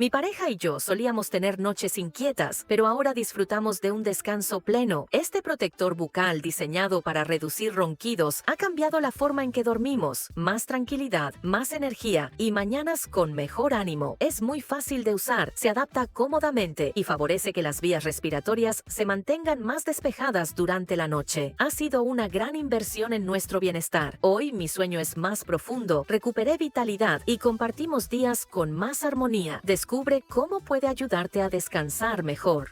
Mi pareja y yo solíamos tener noches inquietas, pero ahora disfrutamos de un descanso pleno. Este protector bucal diseñado para reducir ronquidos ha cambiado la forma en que dormimos. Más tranquilidad, más energía y mañanas con mejor ánimo. Es muy fácil de usar, se adapta cómodamente y favorece que las vías respiratorias se mantengan más despejadas durante la noche. Ha sido una gran inversión en nuestro bienestar. Hoy mi sueño es más profundo, recuperé vitalidad y compartimos días con más armonía. Descubre cómo puede ayudarte a descansar mejor.